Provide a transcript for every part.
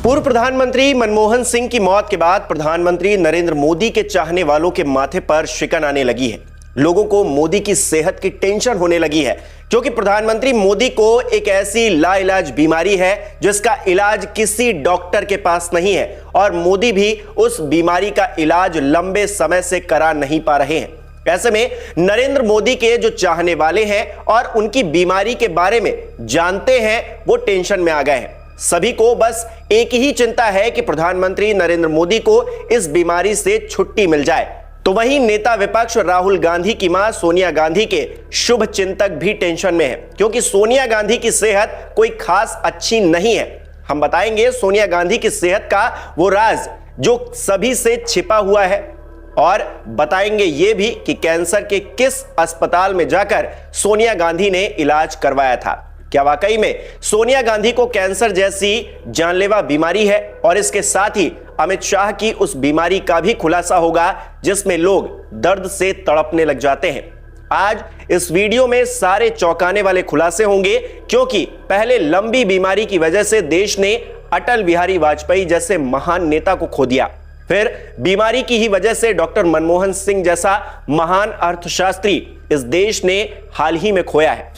पूर्व प्रधानमंत्री मनमोहन सिंह की मौत के बाद प्रधानमंत्री नरेंद्र मोदी के चाहने वालों के माथे पर शिकन आने लगी है। लोगों को मोदी की सेहत की टेंशन होने लगी है, क्योंकि प्रधानमंत्री मोदी को एक ऐसी लाइलाज बीमारी है जिसका इलाज किसी डॉक्टर के पास नहीं है और मोदी भी उस बीमारी का इलाज लंबे समय से करा नहीं पा रहे हैं। ऐसे में नरेंद्र मोदी के जो चाहने वाले हैं और उनकी बीमारी के बारे में जानते हैं, वो टेंशन में आ गए हैं। सभी को बस एक ही चिंता है कि प्रधानमंत्री नरेंद्र मोदी को इस बीमारी से छुट्टी मिल जाए। तो वहीं नेता विपक्ष राहुल गांधी की मां सोनिया गांधी के शुभ चिंतक भी टेंशन में है, क्योंकि सोनिया गांधी की सेहत कोई खास अच्छी नहीं है। हम बताएंगे सोनिया गांधी की सेहत का वो राज जो सभी से छिपा हुआ है और बताएंगे ये भी कि कैंसर के किस अस्पताल में जाकर सोनिया गांधी ने इलाज करवाया था। क्या वाकई में सोनिया गांधी को कैंसर जैसी जानलेवा बीमारी है? और इसके साथ ही अमित शाह की उस बीमारी का भी खुलासा होगा जिसमें लोग दर्द से तड़पने लग जाते हैं। आज इस वीडियो में सारे चौंकाने वाले खुलासे होंगे, क्योंकि पहले लंबी बीमारी की वजह से देश ने अटल बिहारी वाजपेयी जैसे महान नेता को खो दिया। फिर बीमारी की ही वजह से डॉक्टर मनमोहन सिंह जैसा महान अर्थशास्त्री इस देश ने हाल ही में खोया है।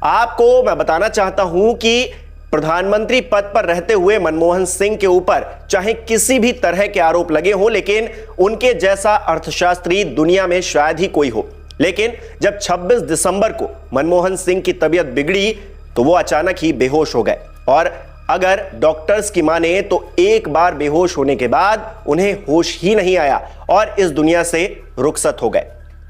आपको मैं बताना चाहता हूं कि प्रधानमंत्री पद पर रहते हुए मनमोहन सिंह के ऊपर चाहे किसी भी तरह के आरोप लगे हों, लेकिन उनके जैसा अर्थशास्त्री दुनिया में शायद ही कोई हो। लेकिन जब 26 दिसंबर को मनमोहन सिंह की तबीयत बिगड़ी तो वो अचानक ही बेहोश हो गए और अगर डॉक्टर्स की माने तो एक बार बेहोश होने के बाद उन्हें होश ही नहीं आया और इस दुनिया से रुखसत हो गए।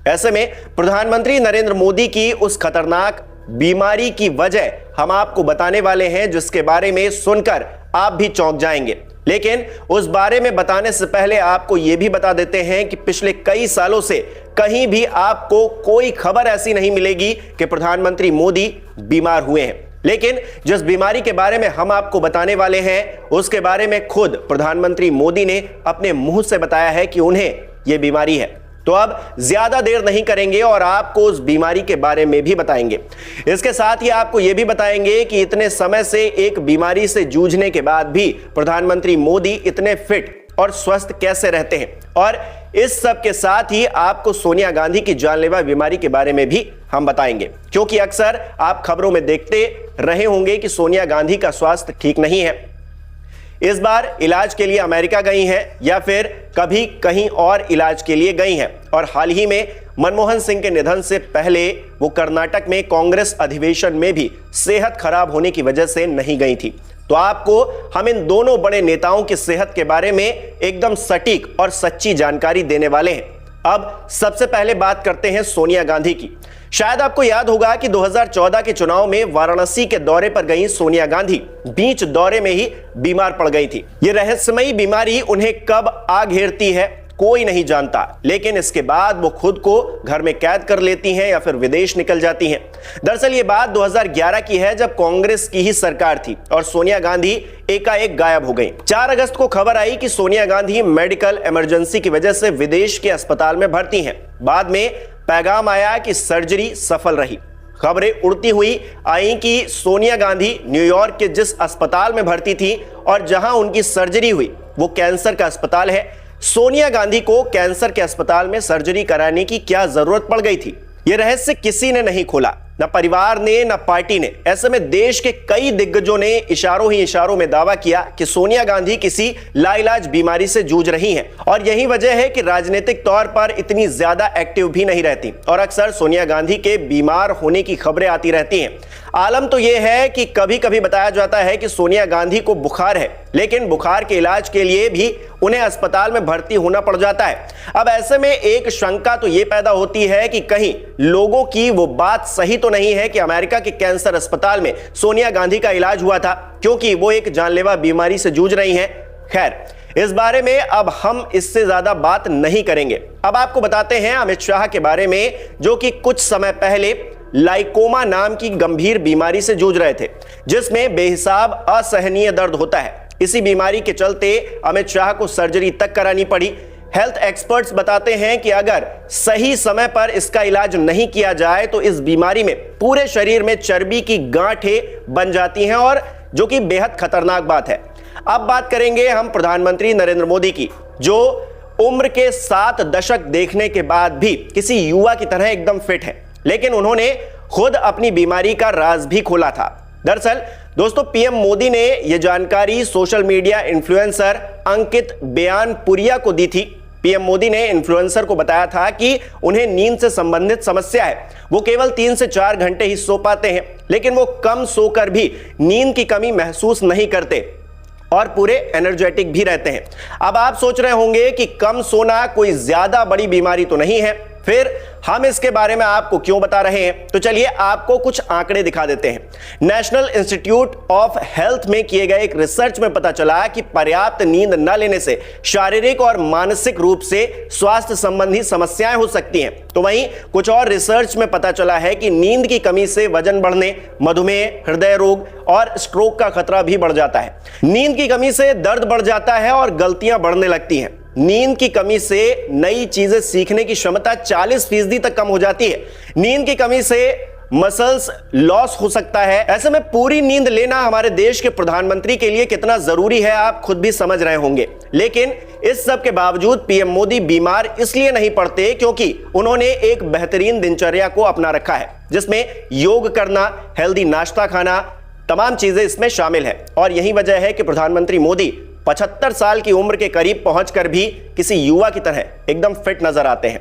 ऐसे में प्रधानमंत्री नरेंद्र मोदी की उस खतरनाक बीमारी की वजह हम आपको बताने वाले हैं, जिसके बारे में सुनकर आप भी चौंक जाएंगे। लेकिन उस बारे में बताने से पहले आपको यह भी बता देते हैं कि पिछले कई सालों से कहीं भी आपको कोई खबर ऐसी नहीं मिलेगी कि प्रधानमंत्री मोदी बीमार हुए हैं। लेकिन जिस बीमारी के बारे में हम आपको बताने वाले हैं, उसके बारे में खुद प्रधानमंत्री मोदी ने अपने मुंह से बताया है कि उन्हें यह बीमारी है। तो अब ज्यादा देर नहीं करेंगे और आपको उस बीमारी के बारे में भी बताएंगे। इसके साथ ही आपको यह भी बताएंगे कि इतने समय से एक बीमारी से जूझने के बाद भी प्रधानमंत्री मोदी इतने फिट और स्वस्थ कैसे रहते हैं। और इस सब के साथ ही आपको सोनिया गांधी की जानलेवा बीमारी के बारे में भी हम बताएंगे, क्योंकि अक्सर आप खबरों में देखते रहे होंगे कि सोनिया गांधी का स्वास्थ्य ठीक नहीं है। इस बार इलाज के लिए अमेरिका गई हैं या फिर कभी कहीं और इलाज के लिए गई हैं। और हाल ही में मनमोहन सिंह के निधन से पहले वो कर्नाटक में कांग्रेस अधिवेशन में भी सेहत खराब होने की वजह से नहीं गई थी। तो आपको हम इन दोनों बड़े नेताओं की सेहत के बारे में एकदम सटीक और सच्ची जानकारी देने वाले हैं। अब सबसे पहले बात करते हैं सोनिया गांधी की। शायद आपको याद होगा कि 2014 के चुनाव में वाराणसी के दौरे पर गई सोनिया गांधी बीच दौरे में ही बीमार पड़ गई थी। यह रहस्यमयी बीमारी उन्हें कब आ घेरती है कोई नहीं जानता, लेकिन इसके बाद वो खुद को घर में कैद कर लेती हैं या फिर विदेश निकल जाती हैं। दरअसल ये बात 2011 की है, जब कांग्रेस की ही सरकार थी और सोनिया गांधी एकाएक गायब हो गई। 4 अगस्त को खबर आई कि सोनिया गांधी मेडिकल इमरजेंसी की वजह से विदेश के अस्पताल में भर्ती हैं। बाद में पैगाम आया कि सर्जरी सफल रही। खबरें उड़ती हुई आई कि सोनिया गांधी न्यूयॉर्क के जिस अस्पताल में भर्ती थी और जहां उनकी सर्जरी हुई वो कैंसर का अस्पताल है। सोनिया गांधी को कैंसर के अस्पताल में सर्जरी कराने की क्या जरूरत पड़ गई थी, यह रहस्य किसी ने नहीं खोला, न परिवार ने न पार्टी ने। ऐसे में देश के कई दिग्गजों ने इशारों ही इशारों में दावा किया कि सोनिया गांधी किसी लाइलाज बीमारी से जूझ रही हैं और यही वजह है कि राजनीतिक तौर पर इतनी ज्यादा एक्टिव भी नहीं रहती और अक्सर सोनिया गांधी के बीमार होने की खबरें आती रहती हैं। आलम तो यह है कि कभी कभी बताया जाता है कि सोनिया गांधी को बुखार है, लेकिन बुखार के इलाज के लिए भी उन्हें अस्पताल में भर्ती होना पड़ जाता है। अब ऐसे में एक शंका तो यह पैदा होती है कि कहीं लोगों की वो बात सही तो नहीं है कि अमेरिका के कैंसर अस्पताल में सोनिया गांधी का इलाज हुआ था, क्योंकि वो एक जानलेवा बीमारी से जूझ रही हैं। खैर, इस बारे में अब हम इससे ज्यादा बात नहीं करेंगे। अब आपको बताते हैं अमित शाह के बारे में, जो कि कुछ समय पहले लाइकोमा नाम की गंभीर बीमारी से जूझ रहे थे, जिसमें बेहिसाब असहनीय दर्द होता है। इसी बीमारी के चलते अमित शाह को सर्जरी तक करानी पड़ी। हेल्थ एक्सपर्ट्स बताते हैं कि अगर सही समय पर इसका इलाज नहीं किया जाए तो इस बीमारी में पूरे शरीर में चर्बी की गांठें बन जाती हैं और जो कि बेहद खतरनाक बात है। अब बात करेंगे हम प्रधानमंत्री नरेंद्र मोदी की, जो उम्र के 7 दशक देखने के बाद भी किसी युवा की तरह एकदम फिट है, लेकिन उन्होंने खुद अपनी बीमारी का राज भी खोला था। दरअसल दोस्तों, पीएम मोदी ने यह जानकारी सोशल मीडिया इन्फ्लुएंसर अंकित बयानपुरिया को दी थी। पीएम मोदी ने इन्फ्लुएंसर को बताया था कि उन्हें नींद से संबंधित समस्या है, वो केवल 3 से 4 घंटे ही सो पाते हैं, लेकिन वो कम सोकर भी नींद की कमी महसूस नहीं करते और पूरे एनर्जेटिक भी रहते हैं। अब आप सोच रहे होंगे कि कम सोना कोई ज्यादा बड़ी बीमारी तो नहीं है, फिर हम इसके बारे में आपको क्यों बता रहे हैं? तो चलिए आपको कुछ आंकड़े दिखा देते हैं। नेशनल इंस्टीट्यूट ऑफ हेल्थ में किए गए एक रिसर्च में पता चला कि पर्याप्त नींद न लेने से शारीरिक और मानसिक रूप से स्वास्थ्य संबंधी समस्याएं हो सकती हैं। तो वहीं कुछ और रिसर्च में पता चला है कि नींद की कमी से वजन बढ़ने, मधुमेह, हृदय रोग और स्ट्रोक का खतरा भी बढ़ जाता है। नींद की कमी से दर्द बढ़ जाता है और गलतियां बढ़ने लगती हैं। नींद की कमी से नई चीजें सीखने की क्षमता 40% तक कम हो जाती है। नींद की कमी से मसल्स लॉस हो सकता है। ऐसे में पूरी नींद लेना हमारे देश के प्रधानमंत्री के लिए कितना जरूरी है, आप खुद भी समझ रहे होंगे। लेकिन इस सब के बावजूद पीएम मोदी बीमार इसलिए नहीं पड़ते क्योंकि उन्होंने एक बेहतरीन दिनचर्या को अपना रखा है, जिसमें योग करना, हेल्दी नाश्ता खाना, तमाम चीजें इसमें शामिल है। और यही वजह है कि प्रधानमंत्री मोदी 75 साल की उम्र के करीब पहुंचकर भी किसी युवा की तरह एकदम फिट नजर आते हैं।